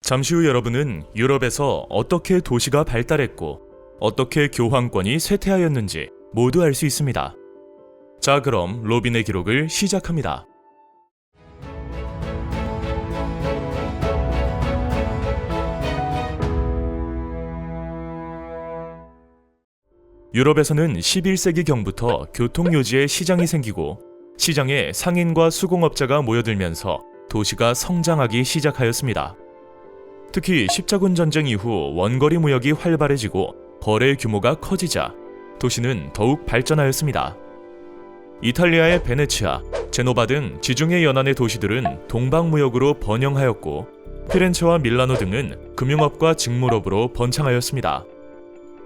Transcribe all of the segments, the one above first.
잠시 후 여러분은 유럽에서 어떻게 도시가 발달했고 어떻게 교황권이 쇠퇴하였는지 모두 알 수 있습니다. 자, 그럼 로빈의 기록을 시작합니다. 유럽에서는 11세기경부터 교통요지에 시장이 생기고 시장에 상인과 수공업자가 모여들면서 도시가 성장하기 시작하였습니다. 특히 십자군 전쟁 이후 원거리 무역이 활발해지고 거래 규모가 커지자 도시는 더욱 발전하였습니다. 이탈리아의 베네치아, 제노바 등 지중해 연안의 도시들은 동방무역으로 번영하였고 피렌체와 밀라노 등은 금융업과 직물업으로 번창하였습니다.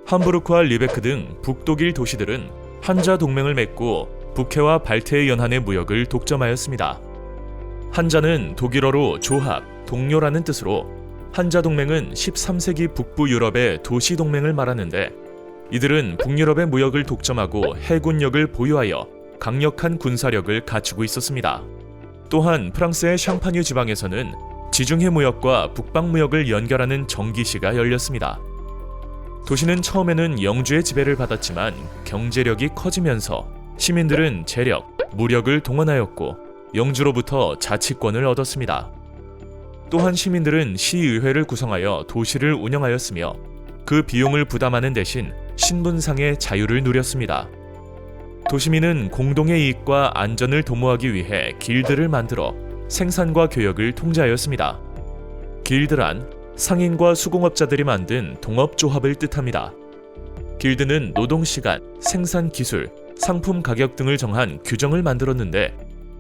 함부르크와 리베크 등 북독일 도시들은 한자 동맹을 맺고 북해와 발트해 연안의 무역을 독점하였습니다. 한자는 독일어로 조합, 동료라는 뜻으로 한자 동맹은 13세기 북부 유럽의 도시 동맹을 말하는데 이들은 북유럽의 무역을 독점하고 해군력을 보유하여 강력한 군사력을 갖추고 있었습니다. 또한 프랑스의 샹파뉴 지방에서는 지중해 무역과 북방 무역을 연결하는 정기시가 열렸습니다. 도시는 처음에는 영주의 지배를 받았지만 경제력이 커지면서 시민들은 재력, 무력을 동원하였고 영주로부터 자치권을 얻었습니다. 또한 시민들은 시의회를 구성하여 도시를 운영하였으며 그 비용을 부담하는 대신 신분상의 자유를 누렸습니다. 도시민은 공동의 이익과 안전을 도모하기 위해 길드를 만들어 생산과 교역을 통제하였습니다. 길드란 상인과 수공업자들이 만든 동업조합을 뜻합니다. 길드는 노동시간, 생산기술, 상품 가격 등을 정한 규정을 만들었는데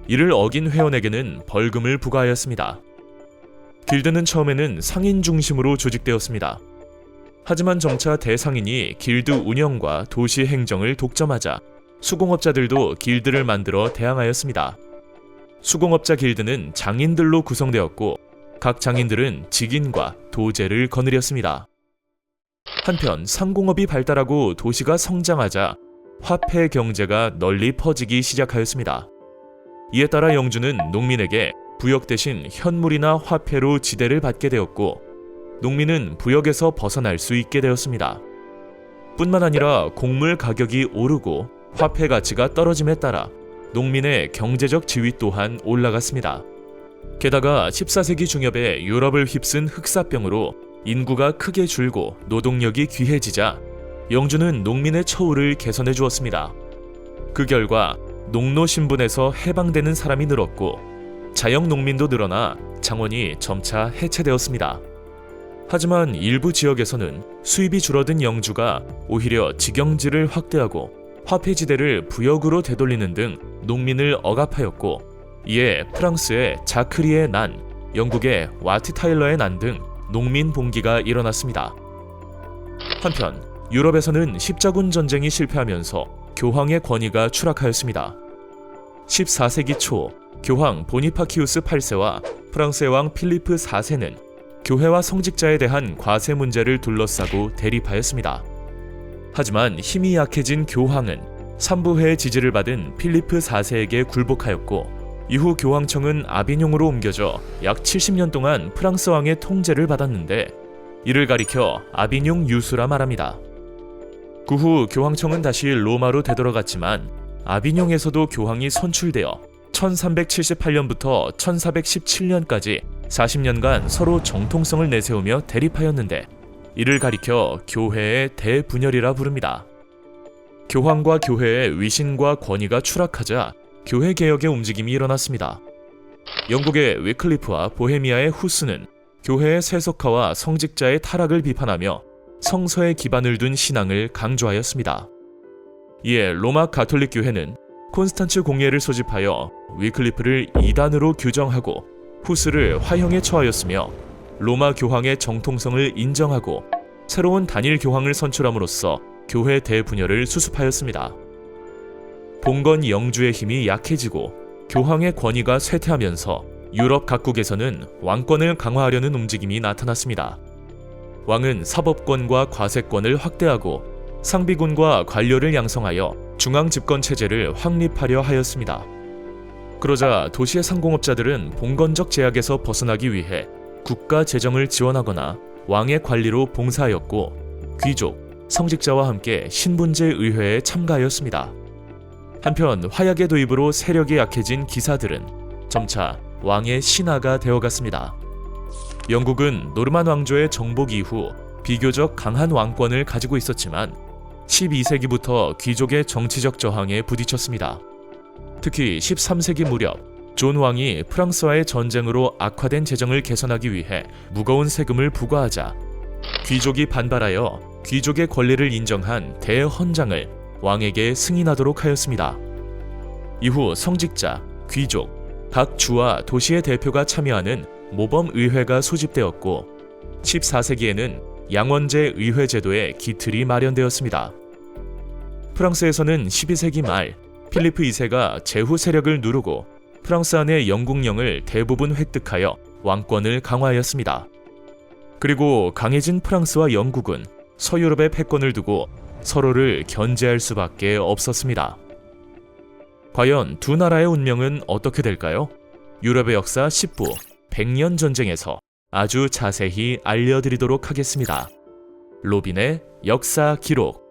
이를 어긴 회원에게는 벌금을 부과하였습니다. 길드는 처음에는 상인 중심으로 조직되었습니다. 하지만 점차 대상인이 길드 운영과 도시 행정을 독점하자 수공업자들도 길드를 만들어 대항하였습니다. 수공업자 길드는 장인들로 구성되었고 각 장인들은 직인과 도제를 거느렸습니다. 한편 상공업이 발달하고 도시가 성장하자 화폐 경제가 널리 퍼지기 시작하였습니다. 이에 따라 영주는 농민에게 부역 대신 현물이나 화폐로 지대를 받게 되었고 농민은 부역에서 벗어날 수 있게 되었습니다. 뿐만 아니라 곡물 가격이 오르고 화폐 가치가 떨어짐에 따라 농민의 경제적 지위 또한 올라갔습니다. 게다가 14세기 중엽에 유럽을 휩쓴 흑사병으로 인구가 크게 줄고 노동력이 귀해지자 영주는 농민의 처우를 개선해 주었습니다. 그 결과 농노 신분에서 해방되는 사람이 늘었고 자영농민도 늘어나 장원이 점차 해체되었습니다. 하지만 일부 지역에서는 수입이 줄어든 영주가 오히려 직영지를 확대하고 화폐지대를 부역으로 되돌리는 등 농민을 억압하였고 이에 프랑스의 자크리의 난, 영국의 와트 타일러의 난 등 농민 봉기가 일어났습니다. 한편 유럽에서는 십자군 전쟁이 실패하면서 교황의 권위가 추락하였습니다. 14세기 초 교황 보니파키우스 8세와 프랑스의 왕 필리프 4세는 교회와 성직자에 대한 과세 문제를 둘러싸고 대립하였습니다. 하지만 힘이 약해진 교황은 삼부회의 지지를 받은 필리프 4세에게 굴복하였고 이후 교황청은 아비뇽으로 옮겨져 약 70년 동안 프랑스 왕의 통제를 받았는데 이를 가리켜 아비뇽 유수라 말합니다. 그 후 교황청은 다시 로마로 되돌아갔지만 아비뇽에서도 교황이 선출되어 1378년부터 1417년까지 40년간 서로 정통성을 내세우며 대립하였는데 이를 가리켜 교회의 대분열이라 부릅니다. 교황과 교회의 위신과 권위가 추락하자 교회 개혁의 움직임이 일어났습니다. 영국의 위클리프와 보헤미아의 후스는 교회의 세속화와 성직자의 타락을 비판하며 성서에 기반을 둔 신앙을 강조하였습니다. 이에 로마 가톨릭 교회는 콘스탄츠 공예를 소집하여 위클리프를 이단으로 규정하고 후스를 화형에 처하였으며 로마 교황의 정통성을 인정하고 새로운 단일 교황을 선출함으로써 교회 대분열을 수습하였습니다. 봉건 영주의 힘이 약해지고 교황의 권위가 쇠퇴하면서 유럽 각국에서는 왕권을 강화하려는 움직임이 나타났습니다. 왕은 사법권과 과세권을 확대하고 상비군과 관료를 양성하여 중앙 집권 체제를 확립하려 하였습니다. 그러자 도시의 상공업자들은 봉건적 제약에서 벗어나기 위해 국가 재정을 지원하거나 왕의 관리로 봉사하였고 귀족, 성직자와 함께 신분제 의회에 참가하였습니다. 한편 화약의 도입으로 세력이 약해진 기사들은 점차 왕의 신하가 되어갔습니다. 영국은 노르만 왕조의 정복 이후 비교적 강한 왕권을 가지고 있었지만 12세기부터 귀족의 정치적 저항에 부딪혔습니다. 특히 13세기 무렵 존 왕이 프랑스와의 전쟁으로 악화된 재정을 개선하기 위해 무거운 세금을 부과하자 귀족이 반발하여 귀족의 권리를 인정한 대헌장을 왕에게 승인하도록 하였습니다. 이후 성직자, 귀족, 각 주와 도시의 대표가 참여하는 모범의회가 소집되었고 14세기에는 양원제 의회 제도의 기틀이 마련되었습니다. 프랑스에서는 12세기 말 필리프 2세가 제후 세력을 누르고 프랑스 안의 영국령을 대부분 획득하여 왕권을 강화하였습니다. 그리고 강해진 프랑스와 영국은 서유럽의 패권을 두고 서로를 견제할 수밖에 없었습니다. 과연 두 나라의 운명은 어떻게 될까요? 유럽의 역사 10부 100년 전쟁에서 아주 자세히 알려드리도록 하겠습니다. 로빈의 역사 기록.